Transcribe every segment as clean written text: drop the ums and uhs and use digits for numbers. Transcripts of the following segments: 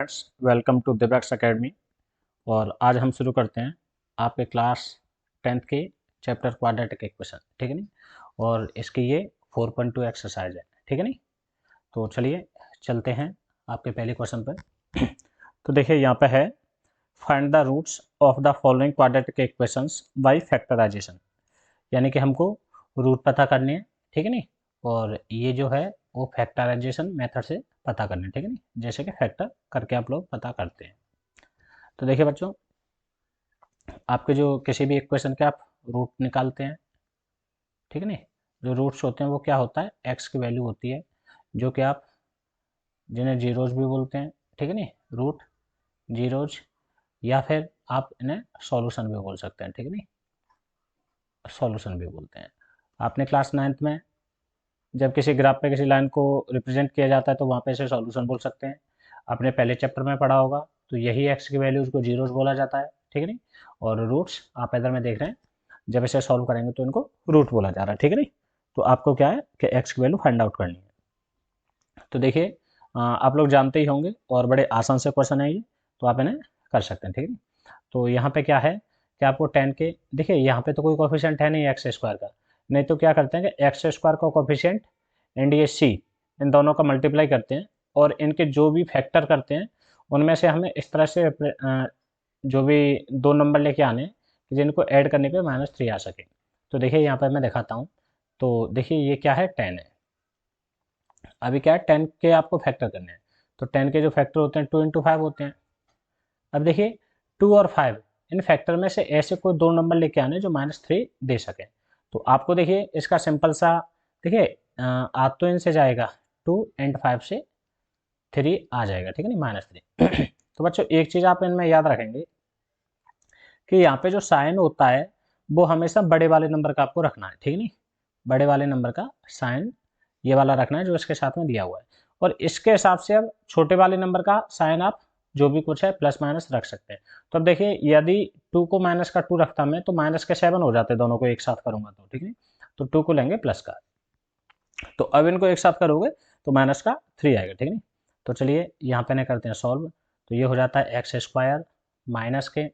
Students, welcome to Divyaks academy. और आज हम शुरू करते हैं आपके क्लास 10th के चैप्टर क्वाड्रेटिक इक्वेशन, ठीक है नहीं। और इसकी ये 4.2 एक्सरसाइज है, ठीक है नहीं। तो चलिए चलते हैं आपके पहले क्वेश्चन पर। तो देखिए यहाँ पे है, find the roots of the following quadratic equations by factorisation, यानी कि हमको रूट पता करनी है, ठीक है नहीं। और ये जो है वो फैक्टराइजेशन मेथड से पता करनी है, ठीक है नहीं, जैसे कि फैक्टर करके आप लोग पता करते हैं। तो देखिए बच्चों, आपके जो किसी भी इक्वेशन के आप रूट निकालते हैं, ठीक है नहीं। जो रूट्स होते हैं वो क्या होता है, एक्स की वैल्यू होती है, जो कि आप जिन्हें जीरोज भी बोलते हैं, ठीक है नहीं, रूट जीरोज, या फिर आप इन्हें सॉल्यूशन भी बोल सकते हैं, ठीक है नहीं, सॉल्यूशन भी बोलते हैं। आपने क्लास 9th में जब किसी ग्राफ पे किसी लाइन को रिप्रेजेंट किया जाता है तो वहाँ पे इसे सॉल्यूशन बोल सकते हैं। आपने पहले चैप्टर में पढ़ा होगा, तो यही एक्स की वैल्यूज को जीरोस बोला जाता है, ठीक है नहीं। और रूट्स आप इधर में देख रहे हैं, जब इसे सॉल्व करेंगे तो इनको रूट बोला जा रहा है, ठीक है नहीं। तो आपको क्या है कि एक्स की वैल्यू फाइंड आउट करनी है। तो देखिए, आप लोग जानते ही होंगे और बड़े आसान से क्वेश्चन है ये, तो आप इन्हें कर सकते हैं, ठीक है। तो यहाँ पे क्या है कि आपको 10 के, देखिए यहाँ पे तो कोई कोफिशिएंट है नहीं एक्स स्क्वायर का, नहीं तो क्या करते हैं कि एक्स स्क्वायर का कोफिशिएंट एंड ये सी, इन दोनों का मल्टीप्लाई करते हैं और इनके जो भी फैक्टर करते हैं उनमें से हमें इस तरह से जो भी दो नंबर लेके आने हैं कि जिनको ऐड करने पे -3 आ सके। तो देखिए यहाँ पर मैं दिखाता हूँ। तो देखिए ये क्या है, 10 है। अभी क्या है, 10 के आपको फैक्टर करने हैं। तो 10 के जो फैक्टर होते हैं 2 × 5 होते हैं। अब देखिए 2 और 5, इन फैक्टर में से ऐसे कोई दो नंबर लेके आने जो -3 दे सके। तो आपको देखिए इसका सिंपल सा, देखिए आ तो इनसे जाएगा 2 और 5 से 3 आ जाएगा, ठीक है नहीं, -3। तो बच्चों एक चीज़ आप इनमें याद रखेंगे कि यहाँ पे जो साइन होता है वो हमेशा बड़े वाले नंबर का आपको रखना है, ठीक नहीं। बड़े वाले नंबर का साइन ये वाला रखना है जो इसके साथ में दिया हुआ है। और इसके हिसाब से अब छोटे वाले नंबर का साइन आप जो भी कुछ है प्लस माइनस रख सकते हैं। तो अब देखिए यदि 2 को -2 रखता मैं तो -7 हो जाते, दोनों को एक साथ करूंगा तो, ठीक है। तो 2 को लेंगे प्लस का, तो अब इनको एक साथ करोगे तो -3 आएगा, ठीक है। तो चलिए यहाँ पे ना करते हैं सॉल्व। तो ये हो जाता है एक्स स्क्वायर माइनस के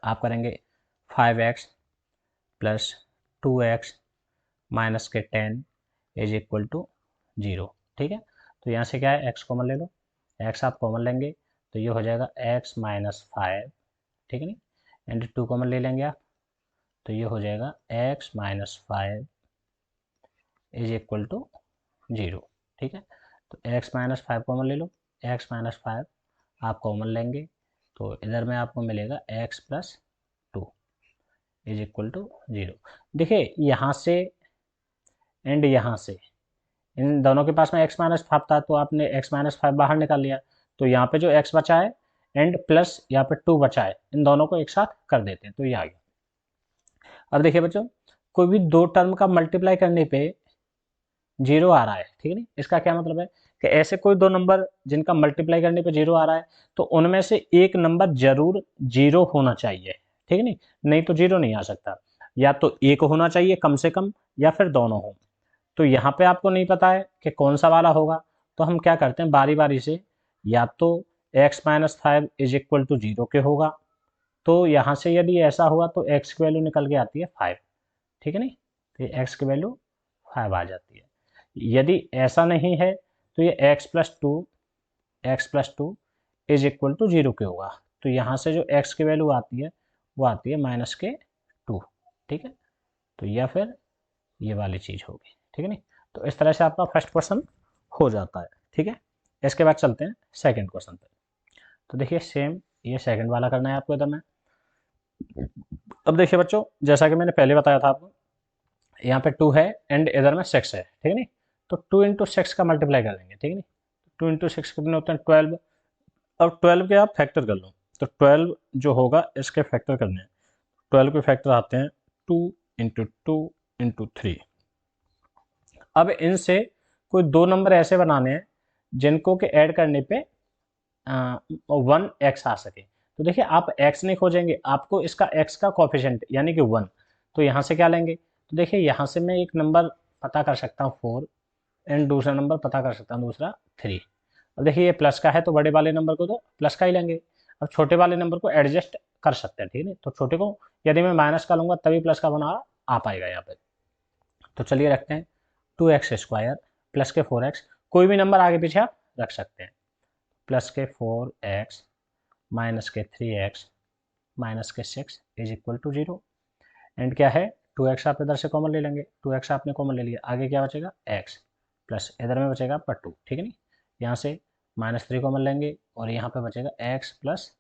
आप करेंगे 5x प्लस 2x माइनस के 10 इज इक्वल टू 0, ठीक है। तो यहाँ से क्या है, x कॉमन ले लो, x आप कॉमन लेंगे तो ये हो जाएगा x -5, ठीक है नहीं। एंड 2 कॉमन ले लेंगे आप, तो ये हो जाएगा x -5 इज इक्वल टू 0, ठीक है। तो x -5 कॉमन ले लो, x -5 आप कॉमन लेंगे तो इधर में आपको मिलेगा x + 2 इज इक्वल टू 0। देखिए यहाँ से एंड यहाँ से इन दोनों के पास में x -5 था तो आपने x -5 बाहर निकाल लिया। तो यहाँ पे जो x बचा है एंड प्लस यहाँ पे 2 बचा है, इन दोनों को एक साथ कर देते हैं, तो ये आ गया। अब देखिए बच्चों, कोई भी दो टर्म का मल्टीप्लाई करने पे 0 आ रहा है, ठीक है नहीं। इसका क्या मतलब है कि ऐसे कोई दो नंबर जिनका मल्टीप्लाई करने पे 0 आ रहा है तो उनमें से एक नंबर जरूर 0 होना चाहिए, ठीक है नहीं। नहीं तो 0 नहीं आ सकता, या तो एक होना चाहिए कम से कम या फिर दोनों हो। तो यहाँ पे आपको नहीं पता है कि कौन सा वाला होगा, तो हम क्या करते हैं बारी बारी से, या तो x -5 इज इक्वल टू 0 के होगा, तो यहाँ से यदि ऐसा हुआ तो x की वैल्यू निकल के आती है 5, ठीक है नहीं। तो ये x की वैल्यू 5 आ जाती है। यदि ऐसा नहीं है तो ये x+2 इज इक्वल टू 0 के होगा। तो यहाँ से जो x की वैल्यू आती है वो आती है -2, ठीक है। तो या फिर ये वाली चीज़ होगी, ठीक है नहीं। तो इस तरह से आपका फर्स्ट क्वेश्चन हो जाता है, ठीक है। इसके बाद चलते हैं सेकंड क्वेश्चन पे। तो देखिए सेम ये सेकंड वाला करना है आपको इधर में। अब देखिए बच्चों, जैसा कि मैंने पहले बताया था आपको, यहाँ पे 2 है एंड इधर में 6 है, ठीक है नहीं। तो 2 × 6 का मल्टीप्लाई कर देंगे, ठीक है नहीं। 2 × 6 कितने होते हैं, 12। अब 12 के आप फैक्टर कर लो, तो 12 जो होगा इसके फैक्टर करने हैं। 12 के फैक्टर आते हैं 2 × 2 × 3। अब इनसे कोई दो नंबर ऐसे बनाने हैं जिनको के ऐड करने पे 1x आ सके। तो देखिए आप x नहीं खोजेंगे, आपको इसका x का कोफिशिएंट यानी कि 1। तो यहाँ से क्या लेंगे, तो देखिए यहाँ से मैं एक नंबर पता कर सकता हूँ 4 एंड दूसरा नंबर पता कर सकता हूँ दूसरा 3। अब देखिए ये प्लस का है तो बड़े वाले नंबर को तो प्लस का ही लेंगे। अब छोटे वाले नंबर को एडजस्ट कर सकते हैं, ठीक है। तो छोटे को यदि मैं माइनस का लूँगा तभी प्लस का बना आ पाएगा यहाँ पे। तो चलिए रखते हैं 2x² प्लस के 4x, कोई भी नंबर आगे पीछे आप रख सकते हैं। प्लस के 4x माइनस के 3x माइनस के 6 इज इक्वल टू 0। एंड क्या है, 2x आप इधर से कॉमन ले लेंगे, 2x आपने कॉमन ले लिया, आगे क्या बचेगा x प्लस इधर में बचेगा आपका 2, ठीक है नहीं। यहाँ से -3 कॉमन लेंगे और यहाँ पे बचेगा x plus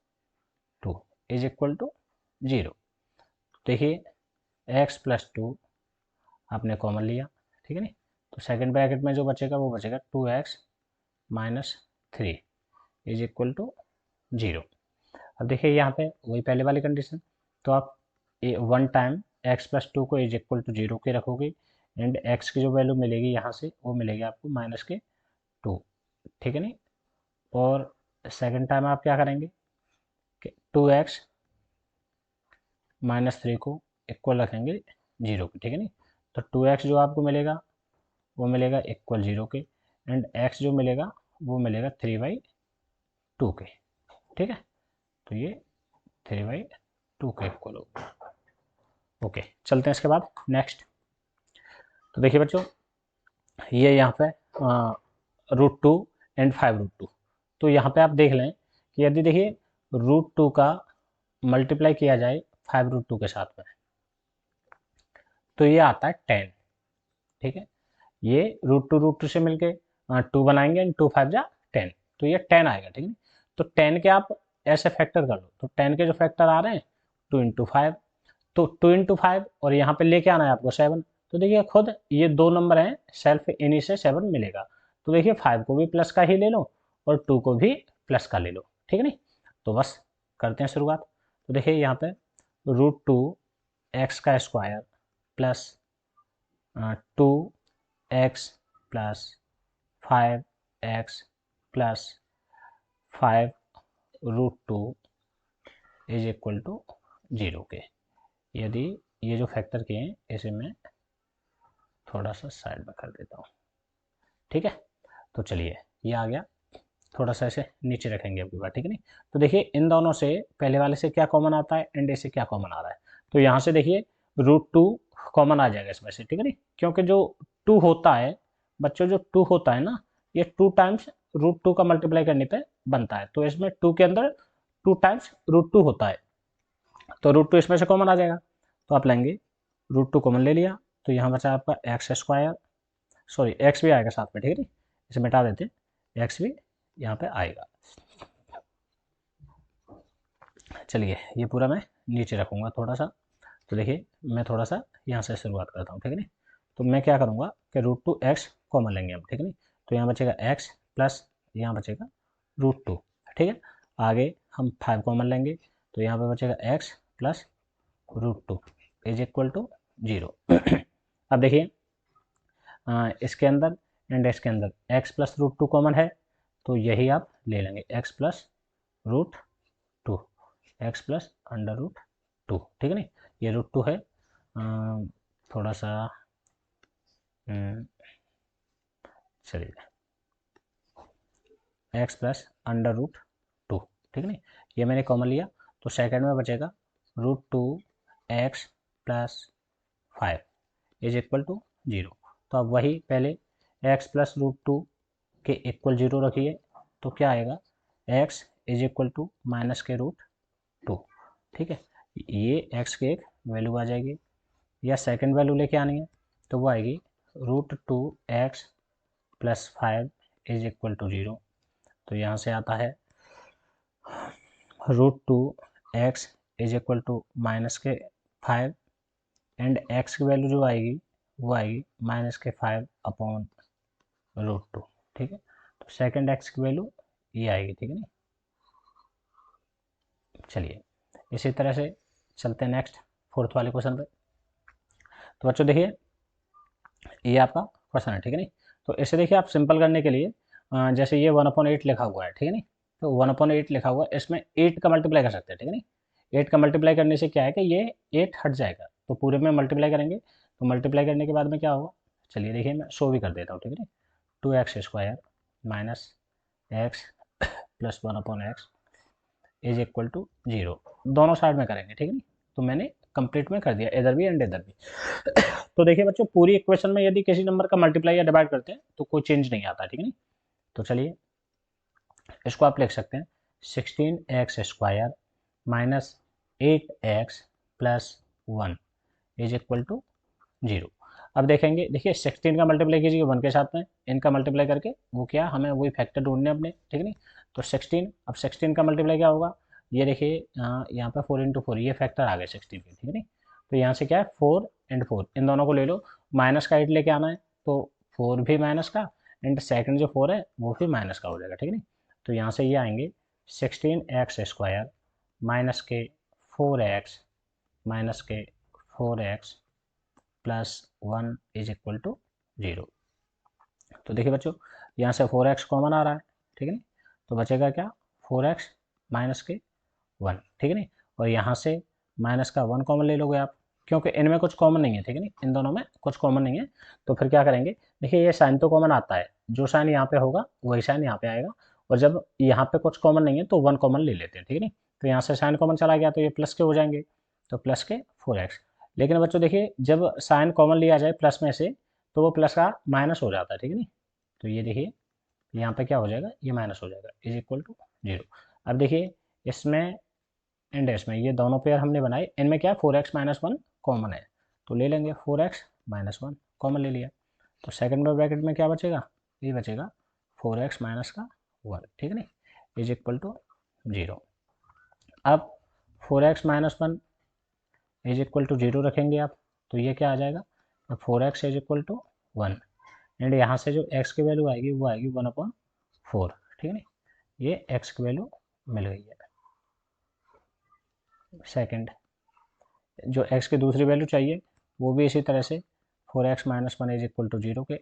2 is equal to 0। देखिए x प्लस 2 आपने कॉमन लिया, ठीक है नहीं। तो सेकंड ब्रैकेट में जो बचेगा वो बचेगा 2x minus 3 is equal to 0। अब देखिए यहाँ पे वही पहले वाली कंडीशन, तो आप वन टाइम x प्लस 2 को इज इक्वल टू 0 के रखोगे एंड x की जो वैल्यू मिलेगी यहाँ से वो मिलेगी आपको माइनस के 2, ठीक है नहीं। और सेकंड टाइम आप क्या करेंगे कि 2x माइनस 3 को इक्वल रखेंगे 0 के, ठीक है नहीं। तो 2x जो आपको मिलेगा वो मिलेगा इक्वल 0 के एंड x जो मिलेगा वो मिलेगा 3/2 के, ठीक है। तो ये 3/2 के इक्वल होगा। ओके, चलते हैं इसके बाद नेक्स्ट। तो देखिए बच्चों ये यहाँ पे √2 एंड 5√2। तो यहाँ पे आप देख लें कि यदि देखिए √2 का मल्टीप्लाई किया जाए 5√2 के साथ में तो ये आता है 10, ठीक है। ये √2 से मिलके 2 बनाएंगे एंड 2 5 जा 10, तो ये 10 आएगा, ठीक है। तो 10 के आप ऐसे फैक्टर कर लो, तो 10 के जो फैक्टर आ रहे हैं 2 × 5, तो 2 × 5 और यहाँ पे लेके आना है आपको 7। तो देखिए खुद ये दो नंबर हैं, सेल्फ इन्हीं से 7 मिलेगा। तो देखिए 5 को भी प्लस का ही ले लो और 2 को भी प्लस का ले लो, ठीक है नहीं। तो बस करते हैं शुरुआत। तो देखिए यहाँ पे √2x² plus 2x plus 5x plus 5√2 is equal to 0 के। यदि ये जो फैक्टर किए हैं इसे मैं थोड़ा सा साइड में कर देता हूँ, ठीक है। तो चलिए ये आ गया, थोड़ा सा ऐसे नीचे रखेंगे आपकी बात, ठीक है नहीं। तो देखिए इन दोनों से पहले वाले से क्या कॉमन आता है एंड से क्या कॉमन आ रहा है, तो यहाँ से देखिए √2 कॉमन आ जाएगा इसमें से, ठीक है नहीं। क्योंकि जो 2 होता है बच्चों, जो 2 होता है ना, ये 2 टाइम्स √2 का मल्टीप्लाई करने पे बनता है। तो इसमें 2 के अंदर 2 टाइम्स √2 होता है, तो √2 इसमें से कॉमन आ जाएगा। तो आप लेंगे √2 कॉमन ले लिया, तो यहाँ बचा आपका x², सॉरी x भी आएगा साथ में, ठीक है। इसे मिटा देते हैं, x भी यहाँ पे आएगा। चलिए ये पूरा मैं नीचे रखूँगा थोड़ा सा। तो देखिए मैं थोड़ा सा यहाँ से शुरुआत करता हूँ, ठीक है नहीं। तो मैं क्या करूँगा कि √2x कॉमन लेंगे हम, ठीक है नहीं। तो यहाँ बचेगा x प्लस यहाँ बचेगा √2, ठीक है। आगे हम 5 कॉमन लेंगे, तो यहाँ पे बचेगा x plus √2 is equal to 0। अब देखिए इसके अंदर एंड इसके अंदर x प्लस √2 कॉमन है, तो यही आप ले लेंगे x प्लस √2, x प्लस √2, ठीक है नहीं। ये √2 है, थोड़ा सा चलिए x प्लस √2, ठीक है नहीं। ये मैंने कॉमन लिया, तो सेकंड में बचेगा √2x plus 5 is equal to 0। तो अब वही पहले x प्लस √2 के इक्वल 0 रखिए, तो क्या आएगा x is equal to minus के √2, ठीक है। ये x की एक वैल्यू आ जाएगी, या सेकंड वैल्यू लेके आनी है तो वो आएगी √2x plus 5 is equal to 0। तो यहाँ से आता है √2x is equal to minus के 5 एंड x की वैल्यू जो आएगी वो आएगी माइनस के 5 अपॉन √2, ठीक है। तो सेकंड x की वैल्यू ये आएगी, ठीक है नहीं। चलिए इसी तरह से चलते हैं नेक्स्ट फोर्थ वाले क्वेश्चन पे। तो बच्चों देखिए ये आपका क्वेश्चन है, ठीक है नहीं। तो इसे देखिए आप सिंपल करने के लिए जैसे ये 1/8 लिखा हुआ है, ठीक है नहीं। तो 1/8 लिखा हुआ है, इसमें 8 का मल्टीप्लाई कर सकते हैं, ठीक है नहीं। 8 का मल्टीप्लाई करने से क्या है कि ये 8 हट जाएगा, तो पूरे में मल्टीप्लाई करेंगे, तो मल्टीप्लाई करने के बाद में क्या होगा, चलिए देखिए मैं शो भी कर देता हूँ, ठीक है नहीं। 2x² minus x plus 1/x is equal to 0, दोनों साइड में करेंगे, ठीक है नहीं। तो मैंने कंप्लीट में कर दिया, इधर भी एंड इधर भी। तो देखिए बच्चों, पूरी इक्वेशन में यदि किसी नंबर का मल्टीप्लाई या डिवाइड करते हैं तो कोई चेंज नहीं आता, ठीक है नहीं। तो चलिए इसको आप लिख सकते हैं 16x² minus 8x plus 1 is equal to 0। अब देखेंगे, देखिए 16 का मल्टीप्लाई कीजिए 1 के साथ में, इनका मल्टीप्लाई करके वो क्या, हमें वही फैक्टर ढूंढने अपने, ठीक है नहीं। तो 16, अब 16 का मल्टीप्लाई क्या होगा, ये देखिए यहाँ पे 4 × 4, ये फैक्टर आ गए 16 के, ठीक है नहीं। तो यहाँ से क्या है 4 और 4, इन दोनों को ले लो, माइनस का 8 लेके आना है, तो 4 भी माइनस का एंड सेकंड जो 4 है वो भी माइनस का हो जाएगा, ठीक है नहीं। तो यहाँ से ये आएंगे 16x² माइनस के 4x माइनस के 4x plus 1 is equal to 0। तो देखिए बच्चों, यहाँ से 4x कॉमन आ रहा है, ठीक है नहीं। तो बचेगा क्या 4x माइनस के 1, ठीक है नहीं। और यहाँ से माइनस का 1 कॉमन ले लोगे आप, क्योंकि इनमें कुछ कॉमन नहीं है, ठीक है नहीं, इन दोनों में कुछ कॉमन नहीं है। तो फिर क्या करेंगे, देखिए ये साइन तो कॉमन आता है, जो साइन यहाँ पे होगा वही साइन यहाँ पे आएगा, और जब यहाँ पे कुछ कॉमन नहीं है तो 1 कॉमन ले लेते हैं, ठीक है नहीं। तो यहाँ से साइन कॉमन चला गया तो ये प्लस के हो जाएंगे, तो प्लस के 4x। लेकिन बच्चों देखिए, जब साइन कॉमन लिया जाए प्लस में से तो वो प्लस का माइनस हो जाता है, ठीक है नहीं। तो ये देखिए यहाँ पे क्या हो जाएगा, ये माइनस हो जाएगा इज इक्वल टू 0। अब देखिए इसमें एंड इसमें ये दोनों पेयर हमने बनाए, इनमें क्या 4x माइनस 1 कॉमन है, तो ले लेंगे 4x माइनस 1 कॉमन ले लिया। तो सेकंड ब्रैकेट में क्या बचेगा, ये बचेगा 4x माइनस का 1, ठीक है नहीं, इज इक्वल टू 0। अब 4x minus 1 is equal to 0 रखेंगे आप, तो ये क्या आ जाएगा 4x is equal to 1, and यहाँ से जो x की वैल्यू आएगी वो आएगी 1/4, ठीक है नहीं, ये x की वैल्यू मिल गई है। सेकंड जो x की दूसरी वैल्यू चाहिए वो भी इसी तरह से 4x minus 1 is equal to 0 के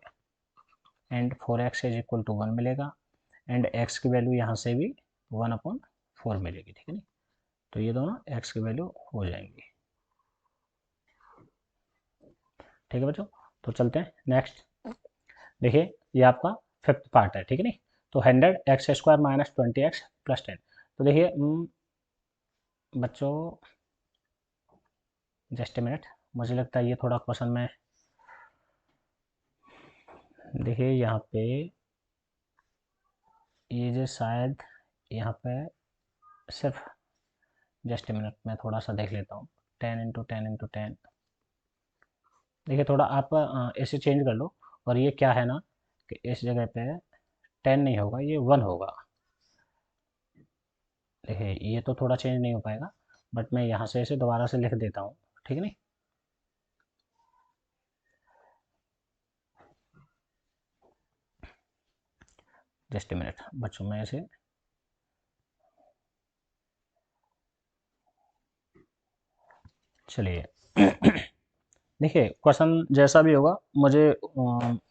and 4x is equal to 1 मिलेगा, एंड x की वैल्यू यहाँ से भी 1/4 मिलेगी, ठीक है नहीं। तो ये दोनों x की वैल्यू हो जाएंगी, ठीक है बच्चों। तो चलते हैं नेक्स्ट, देखिए ये आपका फिफ्थ पार्ट है, ठीक है नहीं। तो 100x² माइनस 20x प्लस 10। तो देखिए बच्चों जस्ट ए मिनट, मुझे लगता है ये थोड़ा क्वेश्चन में, देखिए यहाँ पे ये जो शायद यहाँ पे सिर्फ जस्ट ए मिनट में थोड़ा सा देख लेता हूँ, 10 × 10 × 10, देखिए थोड़ा आप ऐसे चेंज कर लो, और ये क्या है ना कि इस जगह पे 10 नहीं होगा, ये 1 होगा। देखिए ये तो थोड़ा चेंज नहीं हो पाएगा, बट मैं यहाँ से इसे दोबारा से लिख देता हूँ, ठीक है नहीं। जस्ट ए मिनट बच्चों, मैं इसे चलिए देखिए क्वेश्चन जैसा भी होगा मुझे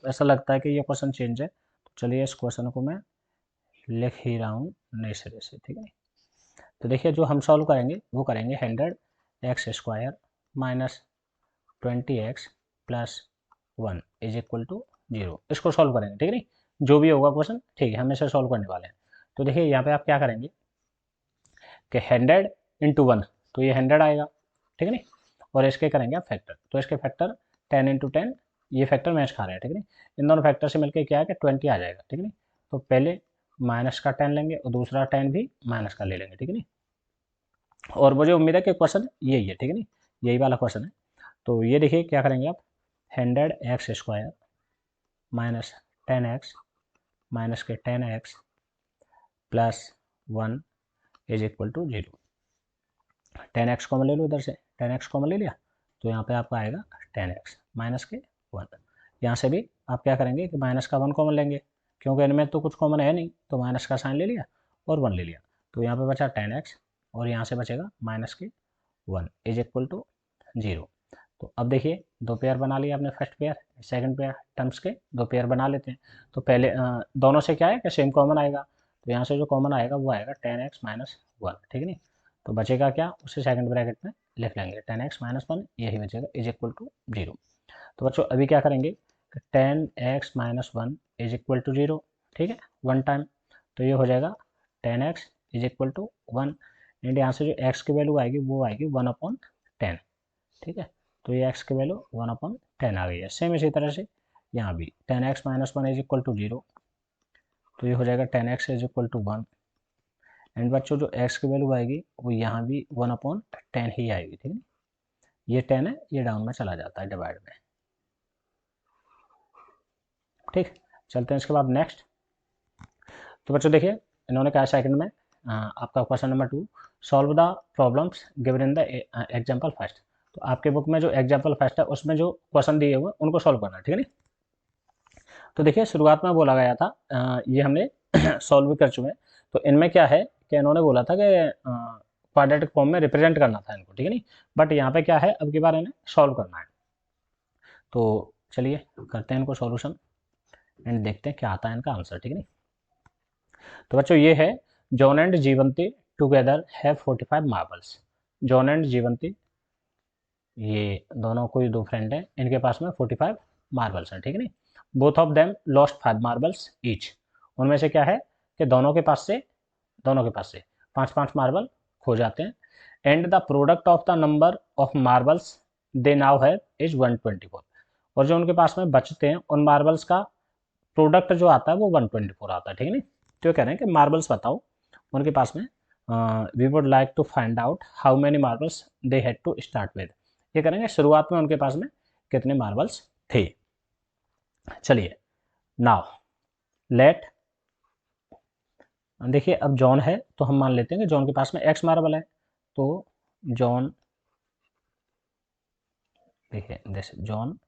ऐसा लगता है कि ये क्वेश्चन चेंज है, तो चलिए इस क्वेश्चन को मैं लिख ही रहा हूँ नए सिरे से, ठीक है। तो देखिए जो हम सॉल्व करेंगे वो करेंगे 100x² minus 20x plus 1 is equal to 0, इसको सॉल्व करेंगे, ठीक है नहीं। जो भी होगा क्वेश्चन, ठीक है, हम इसे सॉल्व करने वाले हैं। तो देखिए यहाँ पे आप क्या करेंगे कि 100 × 1, तो ये 100 आएगा, ठीक है नहीं, और इसके करेंगे आप फैक्टर, तो इसके फैक्टर 10 × 10, ये फैक्टर मैच खा रहे हैं, ठीक है नहीं। इन दोनों फैक्टर से मिलकर क्या है कि 20 आ जाएगा, ठीक है नहीं। तो पहले माइनस का 10 लेंगे और दूसरा 10 भी माइनस का ले लेंगे, ठीक है नहीं। और मुझे उम्मीद है कि क्वेश्चन यही है, ठीक है नहीं, यही वाला क्वेश्चन है। तो ये देखिए क्या करेंगे आप 100x² माइनस 10x माइनस के 10x plus 1 is equal to 0। 10x common ले लो, इधर से 10x कॉमन ले लिया, तो यहाँ पे आपका आएगा 10x माइनस के 1। यहाँ से भी आप क्या करेंगे कि माइनस का 1 कॉमन लेंगे, क्योंकि इनमें तो कुछ कॉमन है नहीं, तो माइनस का साइन ले लिया और 1 ले लिया, तो यहाँ पे बचा 10x, और यहाँ से बचेगा माइनस के 1 इज इक्वल टू 0। तो अब देखिए दो पेयर बना लिया आपने, first pair second pair, terms के दो पेयर बना लेते हैं। तो पहले दोनों से क्या है कि सेम कॉमन आएगा, तो यहाँ से जो कॉमन आएगा वो आएगा 10x माइनस 1, ठीक है नहीं। तो बचेगा क्या, उसे सेकंड ब्रैकेट में लिख लेंगे 10x माइनस 1, यही बचेगा इज इक्वल टू 0। तो बच्चों अभी क्या करेंगे कि 10x minus 1 is equal to 0, ठीक है, वन टाइम। तो ये हो जाएगा 10x is equal to 1, and यहाँ से जो x की वैल्यू आएगी वो आएगी 1/10। ठीक है, तो ये x की वैल्यू 1/10 आ गई है। सेम इसी तरह से यहाँ भी 10x minus 1 is equal to 0, तो ये हो जाएगा 10x is equal to 1, and बच्चों जो x की वैल्यू आएगी वो यहाँ भी 1/10 ही आएगी। ठीक है, ये 10 है, ये डाउन में चला जाता है डिवाइड में। ठीक, चलते हैं इसके बाद नेक्स्ट। तो बच्चों देखिए इन्होंने कहा सेकंड में आपका question number 2, solve the problems given in the example first. तो आपके बुक में जो एग्जाम्पल फर्स्ट है उसमें जो क्वेश्चन दिए हुए उनको सॉल्व करना है। ठीक है नहीं, तो देखिए शुरुआत में बोला गया था ये हमने सॉल्व भी कर चुके हैं। तो इनमें क्या है कि इन्होंने बोला था कि क्वाड्रेटिक फॉर्म में रिप्रेजेंट करना था इनको। ठीक है नहीं, बट यहाँ पे क्या है, अब की बार इन्हें सॉल्व करना है। तो चलिए करते हैं इनको सॉल्यूशन एंड देखते हैं क्या आता है इनका आंसर। ठीक है नहीं, तो बच्चों ये है John and Jeevanti together have 45 marbles. John and Jeevanti ये दोनों कोई दो फ्रेंड हैं, इनके पास में 45 मार्बल्स हैं। ठीक है नहीं, both of them lost 5 marbles each. उनमें से क्या है कि दोनों के पास से 5-5 मार्बल खो जाते हैं। And the product of the number of marbles they now have is 124। और जो उनके पास में बचते हैं उन मार्बल्स का प्रोडक्ट जो आता है वो 124 आता है। ठीक है नहीं, तो कह रहे हैं कि मार्बल्स बताओ उनके पास में, we would like to find out how many marbles they had to start with. ये करेंगे शुरुआत में उनके पास में कितने मार्बल्स थे। चलिए नाउ लेट, देखिए अब जॉन है तो हम मान लेते हैं कि जॉन के पास में x मार्बल है। तो जॉन, देखिए this John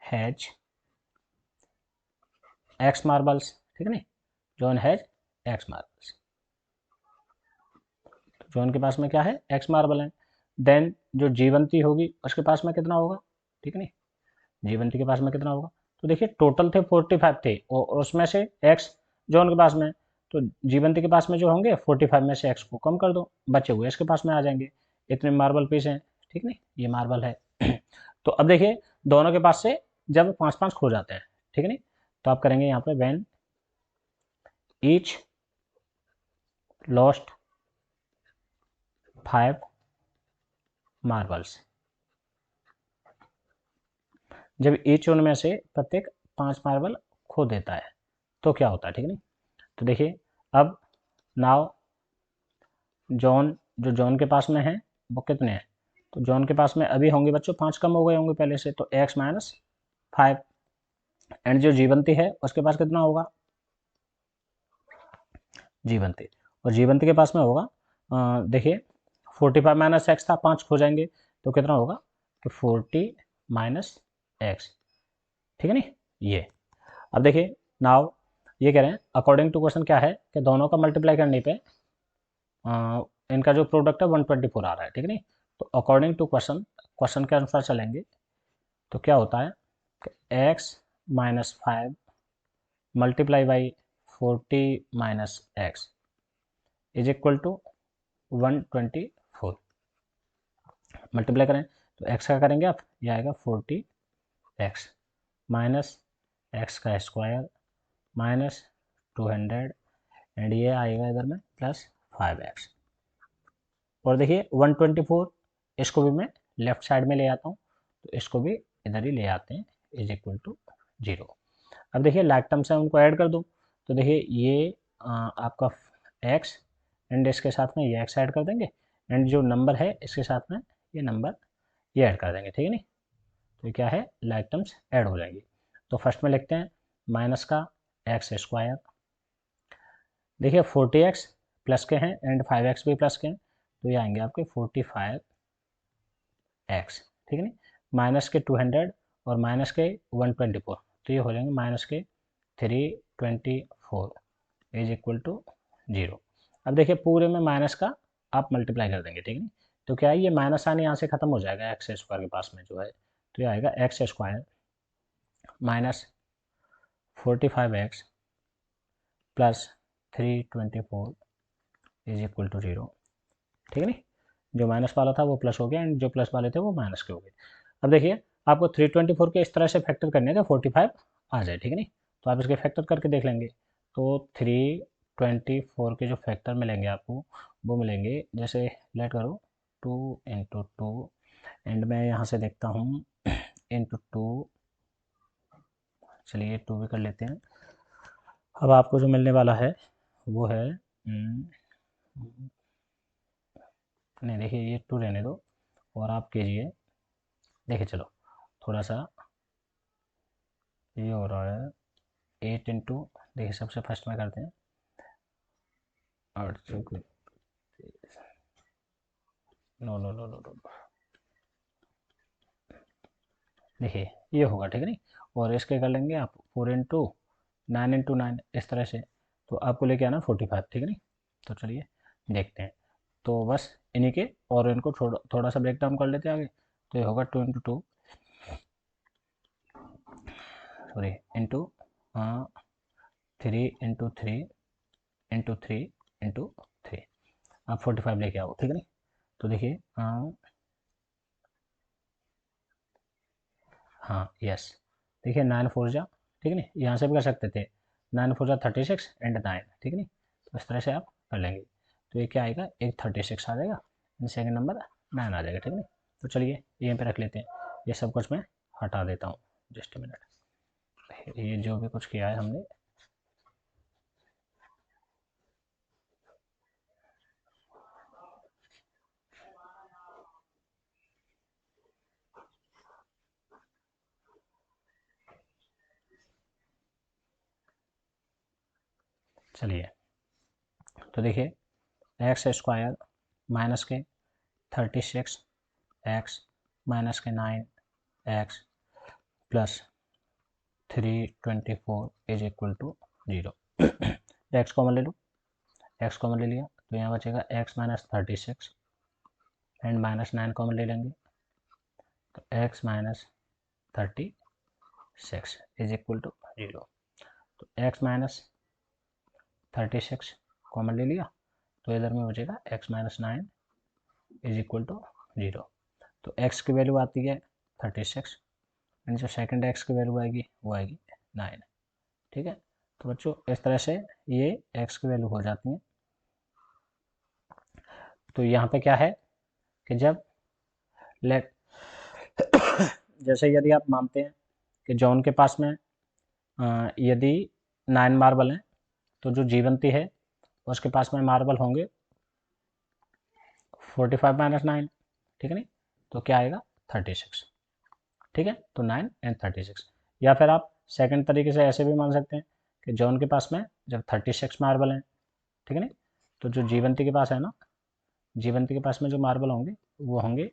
has x marbles. ठीक है नहीं, जॉन हैज x मार्बल्स, तो जॉन के पास में क्या है, x मार्बल है। देन जो जीवंती होगी उसके पास में कितना होगा। ठीक है नहीं, जीवंती के पास में कितना होगा, तो देखिए टोटल थे 45 थे और उसमें से x जॉन के पास में, तो जीवंती के पास में जो होंगे 45 में से x को कम कर दो, बचे हुए इसके पास में आ जाएंगे। इतने मार्बल पीस हैं। ठीक नहीं, ये मार्बल है। तो अब देखिए दोनों के पास से जब 5-5 खो जाते हैं, ठीक है नहीं, तो आप करेंगे यहाँ पे व्हेन ईच लॉस्ट 5 मार्बल्स, जब ईच उनमें से प्रत्येक 5 मार्बल खो देता है तो क्या होता है। ठीक है नहीं, तो देखिए अब नाउ जॉन, जो जॉन के पास में है वो कितने हैं, तो जॉन के पास में अभी होंगे बच्चों 5 कम हो गए होंगे पहले से, तो x माइनस 5। एंड जो जीवंती है उसके पास कितना होगा, जीवंती, और जीवंती के पास में होगा देखिए 45 माइनस एक्स था, 5 खो जाएंगे तो कितना होगा कि 40 माइनस एक्स। ठीक है नहीं, ये अब देखिए नाउ ये कह रहे हैं अकॉर्डिंग टू क्वेश्चन क्या है कि दोनों का मल्टीप्लाई करने पे इनका जो प्रोडक्ट है 124 आ रहा है। ठीक है नहीं, तो अकॉर्डिंग टू क्वेश्चन, क्वेश्चन के अनुसार चलेंगे तो क्या होता है कि x minus 5 multiply by 40 minus x is equal to 124। Multiply करें तो x का करेंगे आप, ये आएगा 40x माइनस एक्स का स्क्वायर माइनस 200, एंड ये आएगा इधर में प्लस 5x। और देखिए 124 इसको भी मैं लेफ्ट साइड में ले आता हूँ, तो इसको भी इधर ही ले आते हैं इज इक्वल टू 0। अब देखिए लाइक टर्म से उनको ऐड कर दो, तो देखिए ये आपका x एंड इसके साथ में ये x ऐड कर देंगे, एंड जो नंबर है इसके साथ में ये नंबर ये ऐड कर देंगे। ठीक है नहीं, तो क्या है लाइक टर्म्स ऐड हो जाएंगी। तो फर्स्ट में लिखते हैं माइनस का एक्स स्क्वायर, देखिए 40x प्लस के हैं एंड 5x भी प्लस के हैं, तो ये आएंगे आपके 45x। ठीक है नहीं, माइनस के 200 और माइनस के 124, तो ये हो जाएंगे माइनस के 324 इज इक्वल टू 0। अब देखिए पूरे में माइनस का आप मल्टीप्लाई कर देंगे। ठीक है, तो क्या है ये माइनस आने यहाँ से खत्म हो जाएगा, एक्स स्क्वायर के पास में जो है, तो ये आएगा x square minus 45x plus 324 is equal to 0। ठीक है नहीं, जो माइनस वाला था वो प्लस हो गया एंड जो प्लस वाले थे वो माइनस के हो गए। अब देखिए आपको 324 के इस तरह से फैक्टर करने का 45 आ जाए। ठीक है नहीं, तो आप इसके फैक्टर करके देख लेंगे, तो 3 24 के जो फैक्टर मिलेंगे आपको वो मिलेंगे, जैसे लेट करो 2 × 2 एंड मैं यहाँ से देखता हूँ ×2, चलिए 2 भी कर लेते हैं। अब आपको जो मिलने वाला है वो है नहीं, देखिए ये 2 रहने दो और आप कीजिए, देखिए चलो थोड़ा सा ये हो रहा है 8 × देखिए सबसे फर्स्ट में करते हैं 8 no no no no no, देखिए ये होगा, ठीक है नहीं। और इसके कर लेंगे आप 4 × 9 × 9 इस तरह से, तो आपको लेके आना 45, ठीक है नहीं। तो चलिए देखते हैं, तो बस इन्हीं के और इनको थोड़ा सा ब्रेक डाउन कर लेते हैं आगे। तो ये होगा 2 × 2 सॉरी इंटू 3 × 3 × 3 × 3 आप 45 लेके आओ, ठीक है नहीं। तो देखिए हाँ यस, देखिए 9 4 जा, ठीक है नहीं, यहाँ से भी कर सकते थे 9 4 जा 36 एंड 9, ठीक है नहीं। तो इस तरह से आप कर लेंगे, तो ये क्या आएगा, एक 36 आ जाएगा, सेकंड नंबर 9 आ जाएगा, ठीक है नहीं। तो चलिए यहीं पे रख लेते हैं, ये सब कुछ मैं हटा देता हूँ, जस्ट मिनट, ये जो भी कुछ किया है हमने। चलिए तो देखिए x² माइनस के 36 x माइनस के 9 x plus 324 is equal to 0। X common ले लो, एक्स कॉमन ले लिया तो यहाँ बचेगा x minus 36 and minus 9 common ले लेंगे, तो x minus 36 is equal to 0। तो x माइनस 36 कॉमन ले लिया, तो इधर में बचेगा x minus 9 is equal to 0। तो x की वैल्यू आती है 36 एंड जो सेकंड x की वैल्यू आएगी वो आएगी 9, ठीक है। तो बच्चों इस तरह से ये x की वैल्यू हो जाती है। तो यहाँ पे क्या है कि जब लेट जैसे यदि आप मानते हैं कि जॉन के पास में यदि 9 मार्बल हैं, तो जो जीवंती है उसके पास में मार्बल होंगे 45 माइनस 9, ठीक है नहीं। तो क्या आएगा 36, ठीक है। तो 9 एंड 36, या फिर आप सेकंड तरीके से ऐसे भी मान सकते हैं कि जॉन के पास में जब 36 मार्बल हैं, ठीक है नहीं, तो जो जीवंती के पास है ना, जीवंती के पास में जो मार्बल होंगे वो होंगे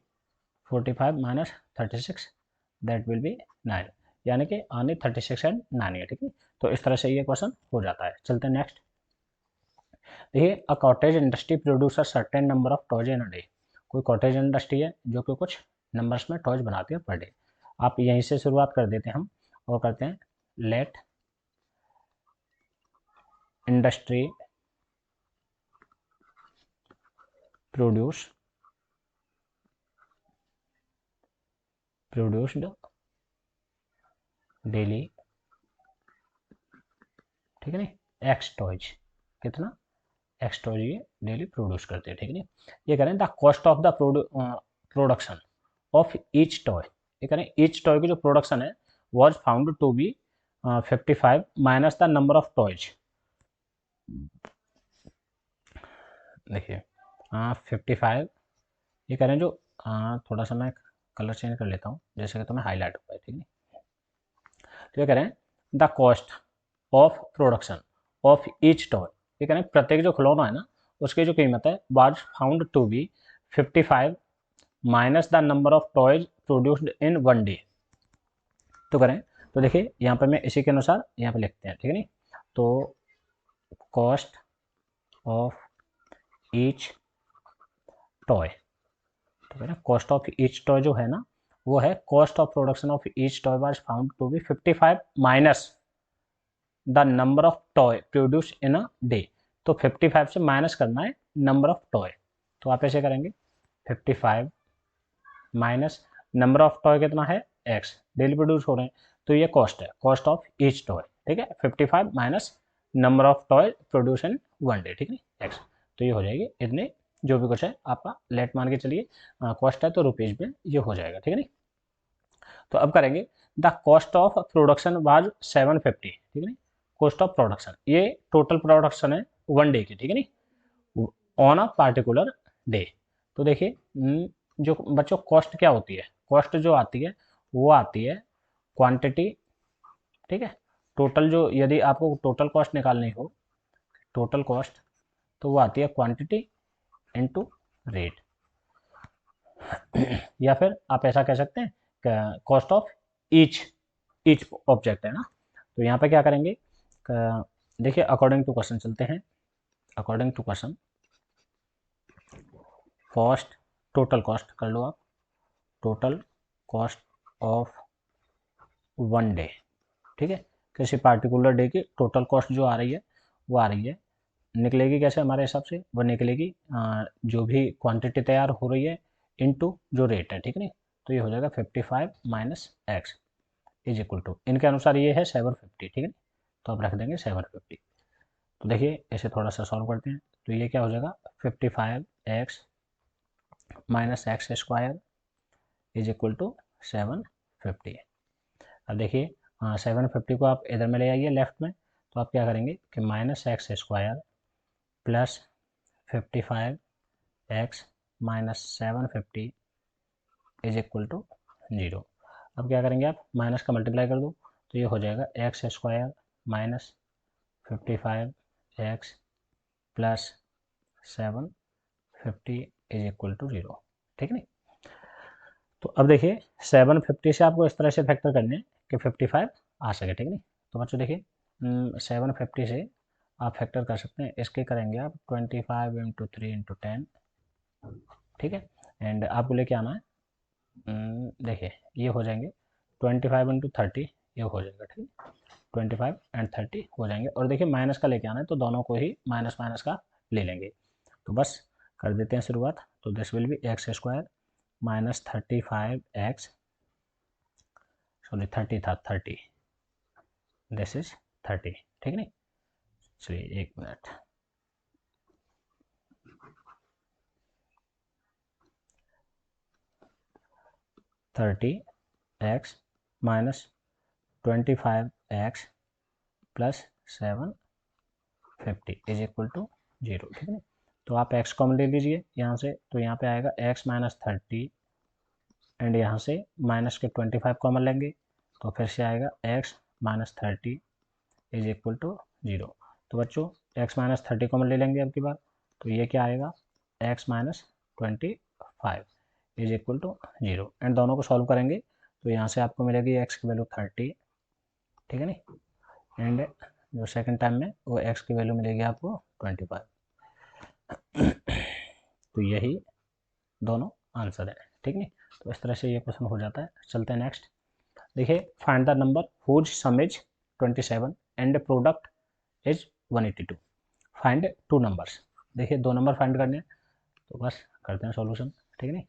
45 माइनस 36, दैट विल बी 9, यानी कि आने 36 एंड 9 है, ठीक है। तो इस तरह से ये क्वेश्चन हो जाता है। चलते हैं नेक्स्ट। देखिए a cottage industry producer certain number of toys in a day, कोई कॉटेज इंडस्ट्री है जो कि कुछ नंबर्स में टॉयज बनाती है पर डे। आप यहीं से शुरुआत कर देते हैं हम और करते हैं लेट इंडस्ट्री प्रोड्यूस्ड डेली, ठीक है नहीं, एक्स टॉयज, कितना एक्स टॉयज ये डेली प्रोड्यूस करते हैं, ठीक है नहीं। ये करें the cost of the production of each toy, ये करें ईच टॉय की जो प्रोडक्शन है was found to be 55 minus the number of toys. देखिए 55, ये करें जो थोड़ा सा मैं कलर चेंज कर लेता हूँ जैसे कि तुम्हें हाईलाइट होगा, ठीक है। तो ये करें the cost of production of each toy, ये करें प्रत्येक जो खिलौना है ना उसकी जो कीमत है was found to be 55 minus the number of toys produced in one day. तो करें तो देखिए यहाँ पर मैं इसी के अनुसार यहाँ पे लिखते हैं, ठीक है नहीं। तो कॉस्ट ऑफ ईच टॉय, तो करें कॉस्ट ऑफ ईच टॉय जो है ना वो है cost of production of each toy was found to be 55 minus the number of toy produce in a day. तो 55 से माइनस करना है नंबर ऑफ टॉय, तो आप ऐसे करेंगे 55 माइनस नंबर ऑफ टॉय कितना है x, डेली प्रोड्यूस हो रहे हैं, तो ये कॉस्ट है, कॉस्ट ऑफ ईच टॉय, ठीक है। 55 minus number of toy produce in 1 day, ठीक है एक्स। तो ये हो जाएगी इतने, जो भी कुछ है आपका लेट मान के चलिए, कॉस्ट है तो रुपीज़ में ये हो जाएगा, ठीक है नहीं। तो अब करेंगे the cost of production was 750, ठीक है नहीं। कॉस्ट ऑफ प्रोडक्शन, ये टोटल प्रोडक्शन है 1 डे की, ठीक है नहीं, ऑन अ पार्टिकुलर डे। तो देखिए जो बच्चों कॉस्ट क्या होती है, कॉस्ट जो आती है वो आती है क्वांटिटी, ठीक है। टोटल जो, यदि आपको टोटल कॉस्ट निकालनी हो, टोटल कॉस्ट, तो वो आती है क्वांटिटी इनटू रेट। या फिर आप ऐसा कह सकते हैं cost of each each object है ना। तो यहाँ पे क्या करेंगे, देखिए अकॉर्डिंग टू क्वेश्चन चलते हैं। According to question cost, total cost कर लो आप, टोटल कॉस्ट ऑफ 1 डे, ठीक है। किसी पार्टिकुलर डे की टोटल कॉस्ट जो आ रही है वो आ रही है, निकलेगी कैसे हमारे हिसाब से, वो निकलेगी जो भी क्वांटिटी तैयार हो रही है इनटू जो रेट है, ठीक है नहीं। तो ये हो जाएगा 55 minus x is equal to, इनके अनुसार ये है 750, ठीक है। तो आप रख देंगे 750। तो देखिए इसे थोड़ा सा सॉल्व करते हैं। तो ये क्या हो जाएगा, 55x minus x square is equal to 750। अब देखिए 750 को आप इधर में ले आइए लेफ्ट में, तो आप क्या करेंगे कि minus x square plus 55x minus 750 is equal to 0। अब क्या करेंगे आप, माइनस का मल्टीप्लाई कर दो, तो ये हो जाएगा x square minus 55x plus 750 is equal to 0, ठीक है नहीं। तो अब देखिए 750 से आपको इस तरह से फैक्टर करने हैं कि 55 आ सके, ठीक है नहीं। तो बच्चों देखिए 750 से आप फैक्टर कर सकते हैं, इसके करेंगे आप 25 इंटू 3 इंटू 10, ठीक है। एंड आपको लेके आना है, देखिए ये हो जाएंगे 25 इंटू 30, ये हो जाएगा, ठीक है। 25 एंड 30 हो जाएंगे, और देखिए माइनस का लेके आना है तो दोनों को ही माइनस माइनस का ले लेंगे। तो बस कर देते हैं शुरुआत। तो this will be x square minus 35x, sorry 30 था 30, दिस इज 30, ठीक नहीं। चलिए एक minute, thirty x minus 25x plus 750 is equal to 0, ठीक है। तो आप x कॉमन ले लीजिए यहाँ से, तो यहाँ पे आएगा x माइनस 30 एंड यहाँ से माइनस के 25 कॉमन लेंगे, तो फिर से आएगा x minus 30 is equal to 0। तो बच्चों x माइनस 30 कॉमन ले लेंगे अब की बार, तो ये क्या आएगा, x minus 25 is equal to 0, and दोनों को सॉल्व करेंगे तो यहाँ से आपको मिलेगी x की वैल्यू 30, ठीक है नहीं, एंड जो सेकंड टाइम में वो x की वैल्यू मिलेगी आपको 25। तो यही दोनों आंसर है, ठीक नहीं। तो इस तरह से ये क्वेश्चन हो जाता है। चलते हैं नेक्स्ट। देखिए find the number whose sum is 27 and product is 182। Find two numbers, देखिए दो नंबर फाइंड करने हैं, तो बस करते हैं सॉल्यूशन, ठीक है नहीं।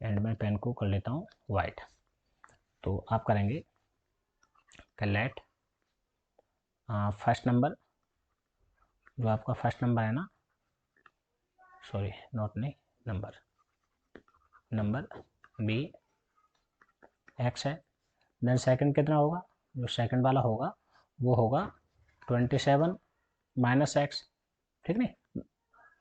एंड मैं पेन को कर लेता हूँ वाइट। तो आप करेंगे लेट फर्स्ट नंबर, जो आपका फर्स्ट नंबर है ना, सॉरी नॉट नहीं, नंबर बी एक्स है, देन सेकंड कितना होगा, जो सेकंड वाला होगा वो होगा 27 माइनस एक्स, ठीक नहीं।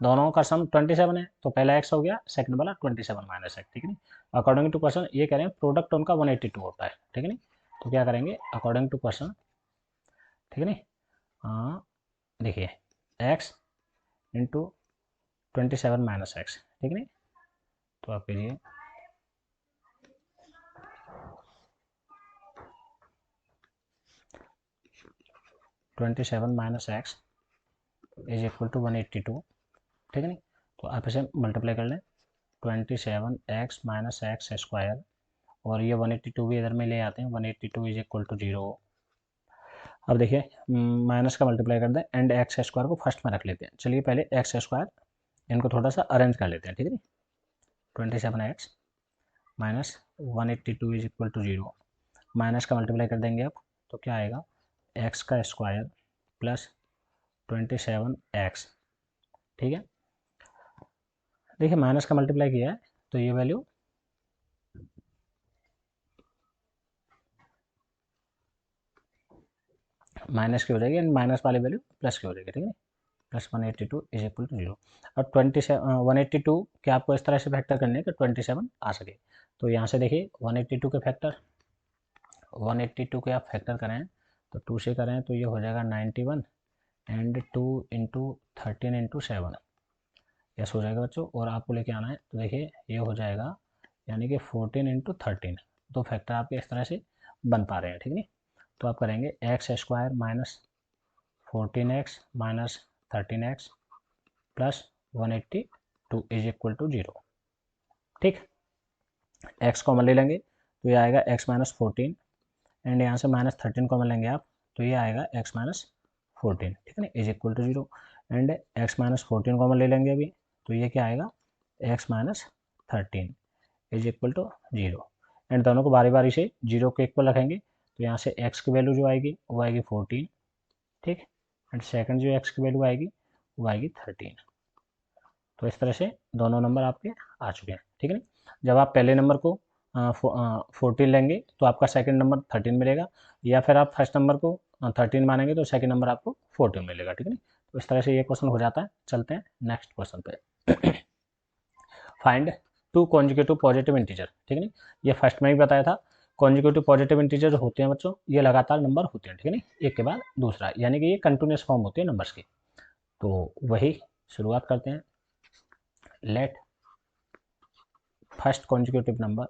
दोनों का सम 27 है, तो पहला एक्स हो गया, सेकंड वाला 27 माइनस एक्स, ठीक है नहीं। अकॉर्डिंग टू क्वेश्चन ये कह रहे हैं प्रोडक्ट उनका 182 होता है, ठीक है नहीं। तो क्या करेंगे अकॉर्डिंग टू क्वेश्चन, ठीक है नहीं, देखिए एक्स इंटू 27 माइनस एक्स, ठीक है नहीं। तो आप कीजिए 27 minus x is equal to 182, ठीक है नहीं। तो आप इसे मल्टीप्लाई कर लें, 27x माइनस एक्स स्क्वायर, और ये 182 भी इधर में ले आते हैं, 182 इज इक्वल टू 0। अब देखिए माइनस का मल्टीप्लाई कर दें एंड एक्स स्क्वायर को फर्स्ट में रख लेते हैं। चलिए पहले एक्स स्क्वायर इनको थोड़ा सा अरेंज कर लेते हैं, ठीक है नी। 27x minus 182 is equal to 0, minus का मल्टीप्लाई कर देंगे आप, तो क्या आएगा, एक्स का स्क्वायर प्लस 27x ठीक है, देखिए माइनस का मल्टीप्लाई किया है तो ये वैल्यू माइनस की हो जाएगी एंड माइनस वाली वैल्यू प्लस की हो जाएगी, ठीक है, प्लस 182 इज इक्वल टू 0। और 182 के आपको इस तरह से फैक्टर करने हैं कि 27 आ सके। तो यहाँ से देखिए 182 के फैक्टर, 182 के आप फैक्टर करें तो 2 से करें तो ये हो जाएगा 91 एंड 2 इंटू 13 इंटू 7, यस हो जाएगा बच्चों। और आपको लेके आना है तो देखिए ये हो जाएगा यानी कि 14 इंटू 13, तो फैक्टर आपके इस तरह से बन पा रहे हैं, ठीक है। तो आप करेंगे x square minus 14x minus 13x plus 182 is equal to 0, ठीक। x कॉमन ले लेंगे तो ये आएगा x माइनस 14 एंड यहाँ से माइनस 13 कॉमन लेंगे आप तो ये आएगा x माइनस 14, ठीक है ना, is equal to 0 and x minus 14 common ले लेंगे अभी तो ये क्या आएगा x minus 13 is equal to 0 and दोनों को बारी बारी से 0 के इक्वल रखेंगे तो यहाँ से x की वैल्यू जो आएगी वो आएगी 14, ठीक, एंड सेकंड जो x की वैल्यू आएगी वो आएगी 13। तो इस तरह से दोनों नंबर आपके आ चुके हैं, ठीक है ना। जब आप पहले नंबर को 14 लेंगे तो आपका सेकंड नंबर 13 मिलेगा, या फिर आप फर्स्ट नंबर को 13 मानेंगे तो सेकंड नंबर आपको 14 मिलेगा, ठीक है ना। तो इस तरह से ये क्वेश्चन हो जाता है। चलते हैं नेक्स्ट क्वेश्चन पे। फाइंड 2 कॉन्जिक्यूटिव पॉजिटिव इंटीजर, ठीक है ना। ये फर्स्ट में ही बताया था, कॉन्जिक्यूटिव पॉजिटिव इंटीजर जो होते हैं बच्चों ये लगातार नंबर होते हैं, ठीक है ना, एक के बाद दूसरा, यानी कि ये कंटिन्यूस फॉर्म होते हैं नंबर्स की। तो वही शुरुआत करते हैं। लेट फर्स्ट कॉन्जिक्यूटिव नंबर,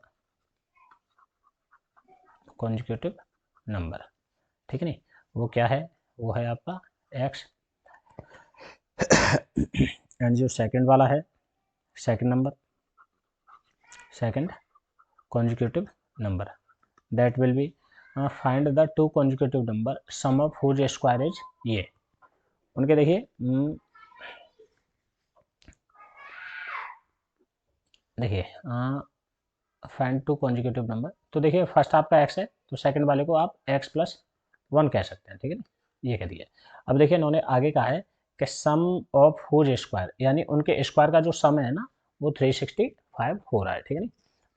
ठीक है नहीं, वो क्या है, वो है आपका x एंड जो सेकंड वाला है second number, second consecutive number, that will be find the 2 consecutive number sum of whose square is ये। उनके देखिए देखिए फाइंड 2 कॉन्जिक्यूटिव नंबर, तो देखिए फर्स्ट आपका x है तो सेकंड वाले को आप x प्लस 1 कह सकते हैं, ठीक है ना, ये कह दिया। अब देखिए इन्होंने आगे कहा है कि सम ऑफ हुज स्क्वायर, यानी उनके स्क्वायर का जो सम है ना वो 365 हो रहा है, ठीक है ना।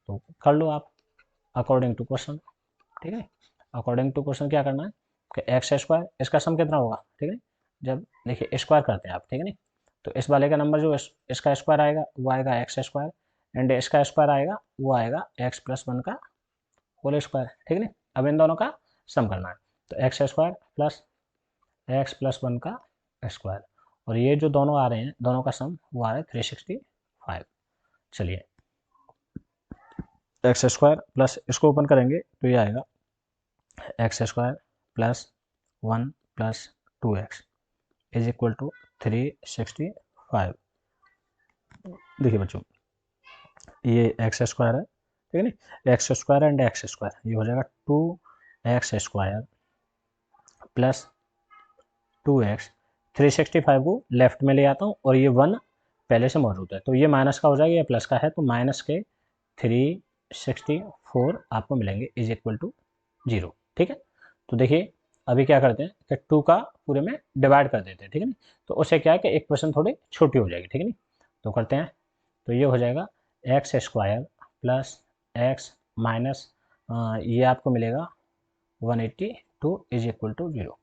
तो कर लो आप अकॉर्डिंग टू क्वेश्चन, ठीक है। अकॉर्डिंग टू क्वेश्चन क्या करना है कि एक्स स्क्वायर इसका सम कितना होगा, ठीक है, जब देखिए स्क्वायर करते हैं आप, ठीक है ना। तो इस वाले का नंबर जो इसका स्क्वायर आएगा वो आएगा एक्स स्क्वायर एंड इसका स्क्वायर आएगा वो आएगा एक्स प्लस 1 का होल स्क्वायर, ठीक है ना। अब इन दोनों का सम करना है तो x square plus x plus 1 का स्क्वायर, और ये जो दोनों आ रहे हैं दोनों का सम वो आ रहा है 365। चलिए एक्स स्क्वायर प्लस इसको ओपन करेंगे तो ये आएगा x square plus 1 plus 2x is equal to 365। देखिए बच्चों ये एक्स स्क्वायर है, ठीक है ना, x square and x square ये हो जाएगा 2x स्क्वायर प्लस 2x। 365 को लेफ्ट में ले आता हूँ और ये 1 पहले से मौजूद है तो ये माइनस का हो जाएगा, ये प्लस का है तो माइनस के 364 आपको मिलेंगे इज इक्वल टू 0, ठीक है। तो देखिए अभी क्या करते हैं कि 2 का पूरे में डिवाइड कर देते हैं, ठीक है ना, तो उससे क्या है कि एक पर्सन थोड़ी छोटी हो जाएगी, ठीक है ना। तो करते हैं तो ये हो जाएगा x square plus x minus ये आपको मिलेगा 182 इज इक्वल टू 0।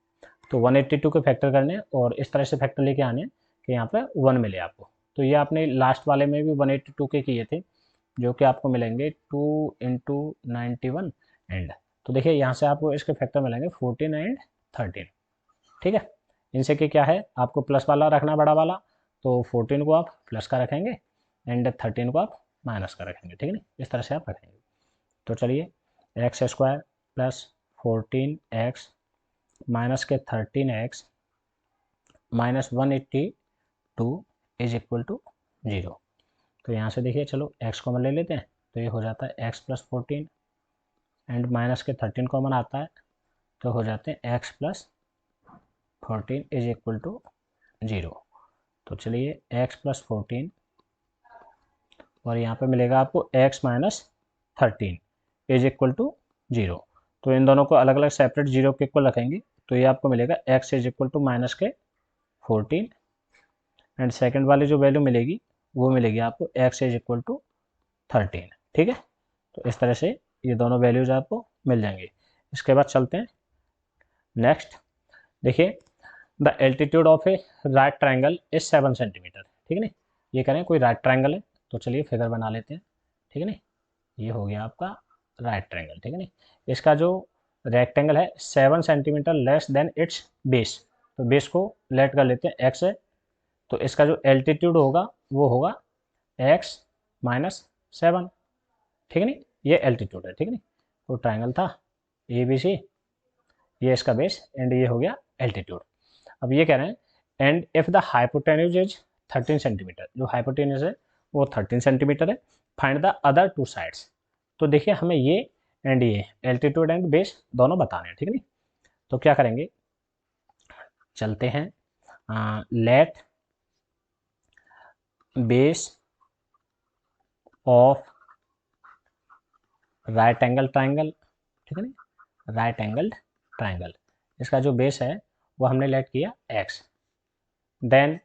तो 182 के फैक्टर करने और इस तरह से फैक्टर लेके आने कि यहाँ पे 1 मिले आपको। तो ये आपने लास्ट वाले में भी 182 के किए थे जो कि आपको मिलेंगे 2 इंटू 91 एंड, तो देखिए यहाँ से आपको इसके फैक्टर मिलेंगे 14 एंड 13, ठीक है। इनसे कि क्या है आपको प्लस वाला रखना बड़ा वाला, तो 14 को आप प्लस का रखेंगे एंड 13 को आप माइनस का रखेंगे, ठीक है ना, इस तरह से आप रखेंगे। तो चलिए x square plus 14x minus के 13x minus 182 is equal to 0। तो यहाँ से देखिए चलो x कॉमन ले लेते हैं तो ये हो जाता है x प्लस 14 एंड माइनस के 13 कॉमन आता है तो हो जाते हैं x plus 14 is equal to 0। तो चलिए x प्लस 14 और यहाँ पे मिलेगा आपको x minus 13 is equal to 0। तो इन दोनों को अलग अलग सेपरेट 0 के इक्वल रखेंगे तो ये आपको मिलेगा x is equal to minus के 14 एंड सेकंड वाली जो वैल्यू मिलेगी वो मिलेगी आपको x इज इक्वल टू 13, ठीक है। तो इस तरह से ये दोनों वैल्यूज आपको मिल जाएंगे। इसके बाद चलते हैं नेक्स्ट। देखिए the altitude of A right triangle is 7 centimetre, ठीक है नहीं। ये करें कोई राइट ट्राइंगल है, तो चलिए फिगर बना लेते हैं, ठीक है नहीं। ये हो गया आपका राइट ट्राइंगल, ठीक है नहीं। इसका जो रेक्टेंगल है 7 centimetre less than it's base, तो बेस को लेट कर लेते हैं एक्स है, तो इसका जो एल्टीट्यूड होगा वो होगा एक्स माइनस 7, ठीक है नहीं। ये एल्टीट्यूड है, ठीक है नहीं। तो ट्राइंगल था ए बी सी, ये इसका बेस एंड ये हो गया एल्टीट्यूड। अब ये कह रहे हैं and if the hypotenuse is 13 centimetre, जो हाइपोटेन्यूज है वो 13 सेंटीमीटर है, find the other two sides. तो देखिए हमें ये एंड ये एल्टीट्यूड एंड बेस दोनों बताने हैं, ठीक है नहीं। तो क्या करेंगे, चलते हैं let base of right angle triangle, ठीक है नहीं, राइट एंगल ट्राइंगल, इसका जो बेस है वो हमने लेट किया x। देन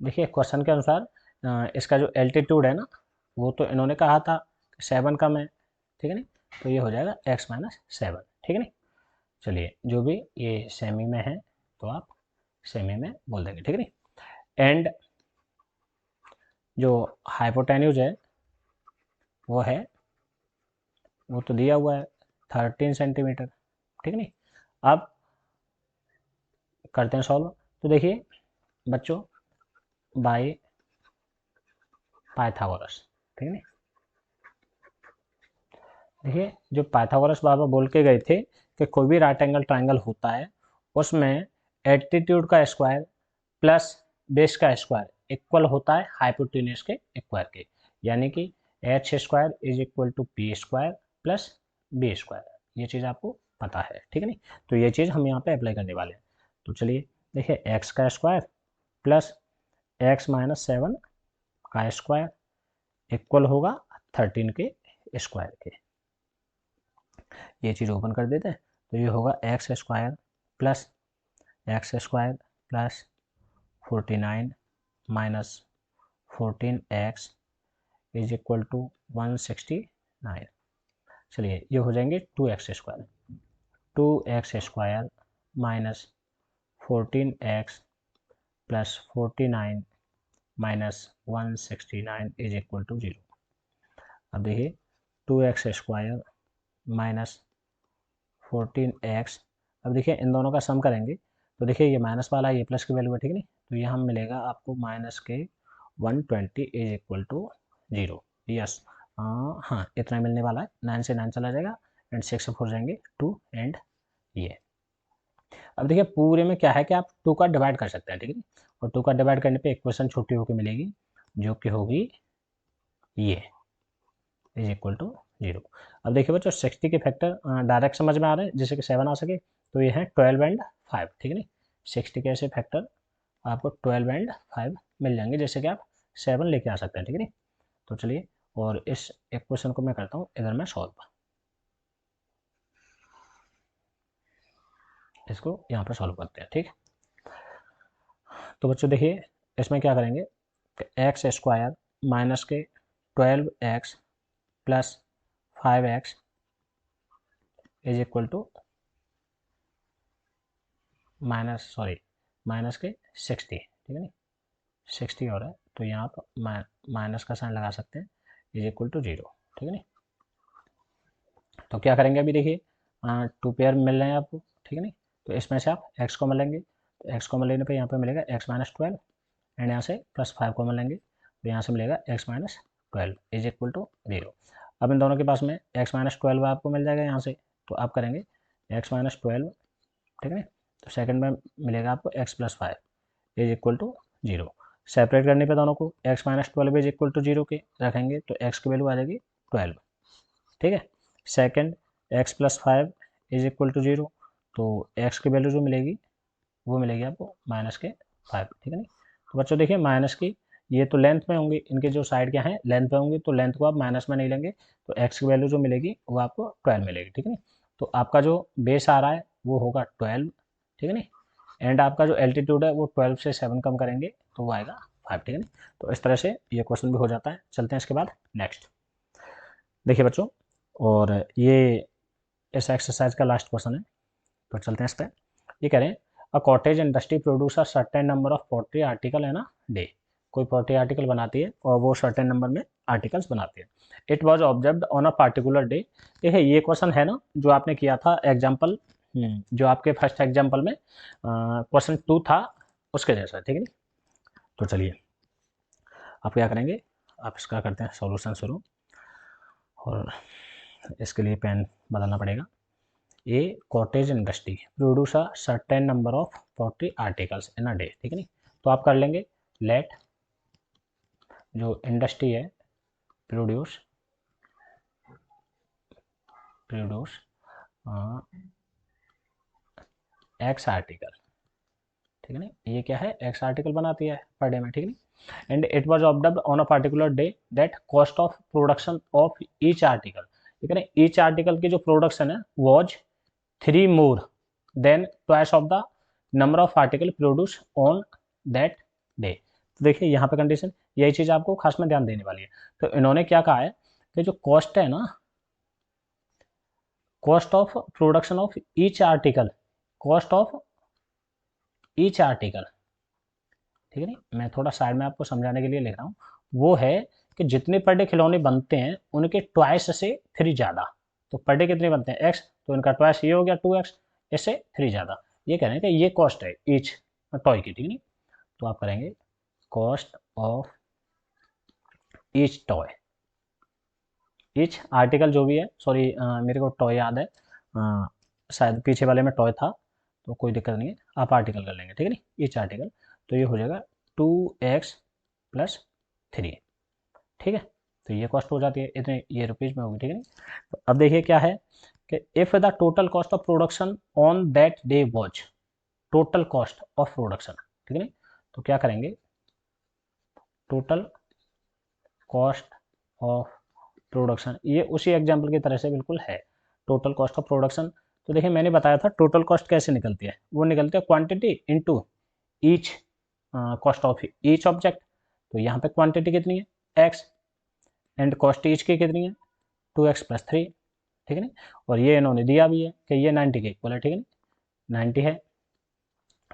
देखिए क्वेश्चन के अनुसार इसका जो एल्टीट्यूड है ना, वो तो इन्होंने कहा था 7 कम है, ठीक है नहीं। तो ये हो जाएगा x माइनस 7, ठीक है नहीं। चलिए जो भी ये सेमी में है तो आप सेमी में बोल देंगे, ठीक है नहीं। एंड जो हाइपोटेन्यूज है वो है, वो तो दिया हुआ है 13 सेंटीमीटर, ठीक है नहीं। अब करते हैं सॉल्व। तो देखिए बच्चों बाय पाइथागोरस, ठीक है नहीं। देखिए जो पाइथागोरस बाबा बोल के गए थे कि कोई भी राइट एंगल ट्राइंगल होता है उसमें एल्टीट्यूड का स्क्वायर प्लस बेस का स्क्वायर इक्वल होता है हाइपोटेन्यूज के स्क्वायर के, यानी कि H square is equal to P square plus B square. ये चीज़ आपको पता है, ठीक है नहीं। तो ये चीज़ हम यहाँ पे अप्लाई करने वाले हैं। तो चलिए देखिए एक्स का स्क्वायर प्लस एक्स माइनस 7 का स्क्वायर इक्वल होगा 13 के स्क्वायर के। ये चीज़ ओपन कर देते हैं, तो ये होगा x square plus 49 minus 14x is equal to 169। चलिए ये हो जाएंगे 2x square minus 14x plus 49 minus 169 is equal to 0। अब देखिए 2x स्क्वायर माइनस 14x, अब देखिए इन दोनों का सम करेंगे तो देखिए ये माइनस वाला ये प्लस की वैल्यू है, ठीक है नहीं। तो यहाँ मिलेगा आपको माइनस के 120 इज इक्वल टू 0। यस हाँ इतना मिलने वाला है, 9 से 9 चला जाएगा एंड 6 से 4 जाएंगे 2 एंड ये। अब देखिए पूरे में क्या है कि आप 2 का डिवाइड कर सकते हैं, ठीक है। और 2 का डिवाइड करने पे इक्वेशन छोटी होकर मिलेगी जो कि होगी ये इज इक्वल टू 0। अब देखिए बच्चों 60 के फैक्टर डायरेक्ट समझ में आ रहे हैं जिससे कि 7 आ सके, तो ये है 12 एंड 5, ठीक है नहीं। 60 के ऐसे फैक्टर आपको 12 एंड 5 मिल जाएंगे जैसे कि आप 7 लेके आ सकते हैं, ठीक है नहीं। तो चलिए और इस इक्वेशन को मैं करता हूँ इधर मैं सॉल्व, इसको यहाँ पर सॉल्व करते हैं, ठीक है। तो बच्चों देखिए इसमें क्या करेंगे, एक्स स्क्वायर माइनस के 12x plus 5x is equal to minus के 60, ठीक है नहीं, 60 हो रहा है तो यहाँ पर माइनस का साइन लगा सकते हैं इज इक्वल टू 0, ठीक है नहीं। तो क्या करेंगे अभी देखिए 2 पेयर मिल रहे हैं आपको, ठीक है नहीं। तो इसमें से आप x को मिलेंगे, तो x को मिलने पे यहाँ पे मिलेगा x माइनस 12 एंड यहाँ से प्लस 5 को मिलेंगे तो यहाँ से मिलेगा x minus 12 is equal to 0। अब इन दोनों के पास में x माइनस 12 आपको मिल जाएगा यहाँ से, तो आप करेंगे x माइनस 12, ठीक है। तो सेकंड में मिलेगा आपको x plus 5 is equal to 0। Separate करने पे दोनों को x minus 12 is equal to 0 के रखेंगे तो x की वैल्यू आ जाएगी 12, ठीक है। Second x plus 5 is equal to 0, तो x की वैल्यू जो मिलेगी वो मिलेगी आपको माइनस के 5, ठीक है नहीं। तो बच्चों देखिए माइनस की ये तो लेंथ में होंगे, इनके जो साइड क्या है लेंथ में होंगे, तो लेंथ को आप माइनस में नहीं लेंगे तो x की वैल्यू जो मिलेगी वो आपको 12 मिलेगी, ठीक है नहीं। तो आपका जो बेस आ रहा है वो होगा 12, ठीक है नहीं। एंड आपका जो एल्टीट्यूड है वो 12 से 7 कम करेंगे तो वो आएगा 5, ठीक है ना। तो इस तरह से ये क्वेश्चन भी हो जाता है। चलते हैं इसके बाद नेक्स्ट। देखिए बच्चों, और ये इस एक्सरसाइज का लास्ट क्वेश्चन है, तो चलते हैं इस पर। ये कह रहे हैं a cottage industry produce a certain number of poultry article in a day. कोई पोल्ट्री आर्टिकल बनाती है और वो सर्टेन नंबर में आर्टिकल्स बनाती है। It was observed on a particular day. ये क्वेश्चन है ना जो आपने किया था एग्जाम्पल, जो आपके फर्स्ट एग्जाम्पल में क्वेश्चन 2 था उसके जैसा, ठीक है। तो चलिए आप क्या करेंगे, आप इसका करते हैं सॉल्यूशन शुरू, और इसके लिए पेन बदलना पड़ेगा। A cottage industry produce a certain number of poultry articles in a day, ठीक है नी। तो आप कर लेंगे लेट जो इंडस्ट्री है प्रोड्यूस एक्स आर्टिकल, ठीक है ना। ये क्या है, एक्स आर्टिकल बनाती है पर डे में, ठीक है। And it was observed on a particular day that cost of production of each article, ठीक है ना। ईच आर्टिकल की जो प्रोडक्शन है was 3 more than twice of the number of article produce on that day. तो देखिए यहाँ पे कंडीशन, यही चीज़ आपको खास में ध्यान देने वाली है। तो इन्होंने क्या कहा है कि जो कॉस्ट है ना, cost of production of each article, cost of each article, ठीक है नहीं। मैं थोड़ा साइड में आपको समझाने के लिए लिख रहा हूँ। वो है कि जितने पर डे खिलौने बनते हैं उनके ट्वाइस से 3 ज़्यादा। तो पर डे कितने बनते हैं एक्स, तो इनका ट्वाइस ये हो गया 2x, इससे 3 ज़्यादा। ये कह रहे हैं कि ये कॉस्ट है ईच टॉय की, ठीक है। तो आप करेंगे cost of each toy, each article जो भी है, सॉरी मेरे को टॉय याद है, शायद पीछे वाले में टॉय था, तो कोई दिक्कत नहीं है, आप आर्टिकल कर लेंगे, ठीक है नहीं, ईच आर्टिकल। तो ये हो जाएगा 2x + 3, ठीक है। तो ये कॉस्ट हो जाती है इतने, ये रुपीज़ में होगी, ठीक है नहीं। तो अब देखिए क्या है कि if the total cost of production on that day was, total cost of production, ठीक है नहीं। तो क्या करेंगे, टोटल कॉस्ट ऑफ प्रोडक्शन, ये उसी एग्जाम्पल की तरह से बिल्कुल है, टोटल कॉस्ट ऑफ प्रोडक्शन। तो देखिए मैंने बताया था टोटल कॉस्ट कैसे निकलती है, वो निकलती है quantity into each cost of each object. तो यहाँ पे क्वांटिटी कितनी है x, एंड कॉस्ट ईच की कितनी है 2x + 3, ठीक है ना। और ये इन्होंने दिया भी है कि ये 90 के इक्वल है, ठीक है ना, 90 है।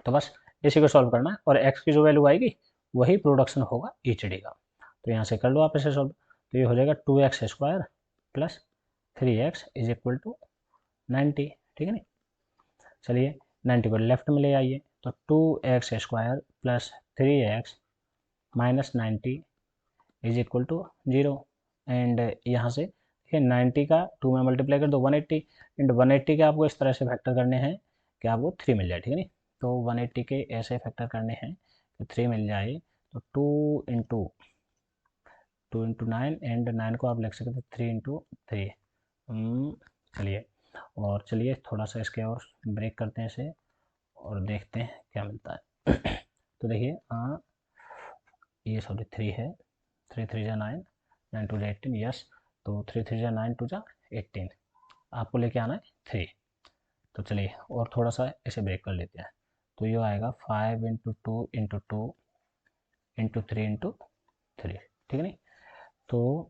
तो बस इसी को सॉल्व करना है, और x की जो वैल्यू आएगी वही प्रोडक्शन होगा ईच डे का। तो यहाँ से कर लो आप इसे सॉल्व। तो ये हो जाएगा 2x² + 3x = 90, ठीक है ना। चलिए 90 को लेफ्ट में ले आइए, तो 2x² + 3x - 90 = 0। एंड यहाँ से देखिए 90 का 2 में मल्टीप्लाई कर दो 180, एंड 180 के आपको इस तरह से फैक्टर करने हैं कि आपको 3 मिल जाए, ठीक है नी। तो 180 के ऐसे फैक्टर करने हैं कि 3 मिल जाए। तो 2 × 9, एंड 9 को आप लिख सकते हैं 3 × 3। चलिए, और चलिए थोड़ा सा इसके और ब्रेक करते हैं इसे, और देखते हैं क्या मिलता है। तो देखिए ये सॉरी 3 है, 3 × 3 = 9, 9 × 2 = 18, यस। तो 3 × 3 = 9, 2 = 18, आपको लेके आना है 3। तो चलिए और थोड़ा सा इसे ब्रेक कर लेते हैं। तो ये आएगा 5 × 2 × 2 × 3 × 3, ठीक है नहीं। तो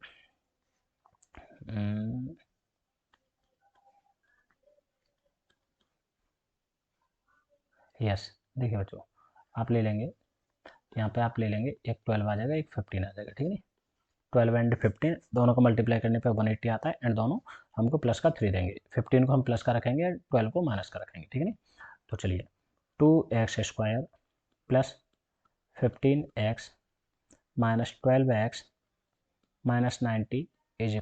यस, देखिए बच्चों आप ले लेंगे, यहाँ पे आप ले लेंगे एक 12 आ जाएगा, एक 15 आ जाएगा, ठीक है नहीं। 12 एंड 15 दोनों को मल्टीप्लाई करने पे 180 आता है, एंड दोनों हमको प्लस का 3 देंगे, 15 को हम प्लस का रखेंगे, 12 को माइनस का रखेंगे, ठीक है नहीं। तो चलिए 2x² + 15x - 12x - 90 =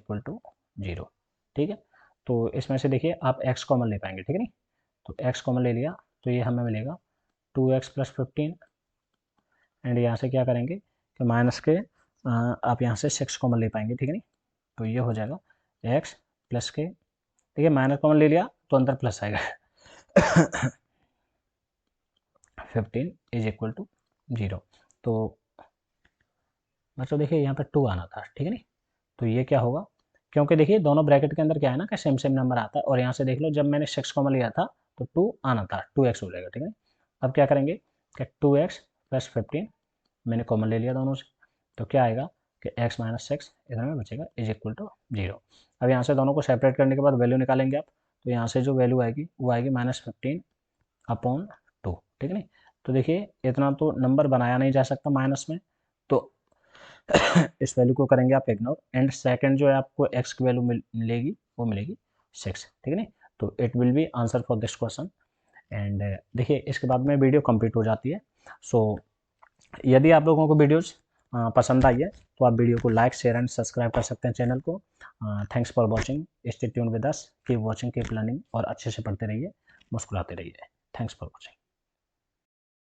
0, ठीक है। तो इसमें से देखिए आप x कॉमन ले पाएंगे, ठीक है नहीं। तो x कॉमन ले लिया, तो ये हमें मिलेगा 2x + 15, एंड यहाँ से क्या करेंगे कि माइनस के आप यहाँ से 6 कॉमन ले पाएंगे, ठीक है नहीं। तो ये हो जाएगा x प्लस के, देखिए माइनस कॉमन ले लिया तो अंदर प्लस आएगा 15 = 0। तो बच्चों देखिए यहाँ पे 2 आना था, ठीक है नहीं। तो ये क्या होगा, क्योंकि देखिए दोनों ब्रैकेट के अंदर क्या है ना कि सेम सेम नंबर आता है, और यहाँ से देख लो जब मैंने 6 कॉमन लिया था तो 2 आना था, 2x हो जाएगा, ठीक है। अब क्या करेंगे कि 2x + 15 मैंने कॉमन ले लिया दोनों से, तो क्या आएगा कि x माइनस एक्स इधर में बचेगा इज इक्वल टू 0। अब यहाँ से दोनों को सेपरेट करने के बाद वैल्यू निकालेंगे आप, तो यहाँ से जो वैल्यू आएगी वो आएगी -15/2, ठीक है नहीं। तो देखिए इतना तो नंबर बनाया नहीं जा सकता माइनस में, तो इस वैल्यू को करेंगे आप इग्नोर, एंड सेकंड जो है आपको x की वैल्यू मिलेगी वो मिलेगी 6, ठीक है नहीं। तो it will be answer for this question. And देखिए इसके बाद में वीडियो कंप्लीट हो जाती है। सो यदि आप लोगों को वीडियोज पसंद आई है तो आप वीडियो को लाइक शेयर एंड सब्सक्राइब कर सकते हैं चैनल को। Thanks for watching, stay tune with us, keep watching keep learning, और अच्छे से पढ़ते रहिए, मुस्कुराते रहिए। Thanks for watching.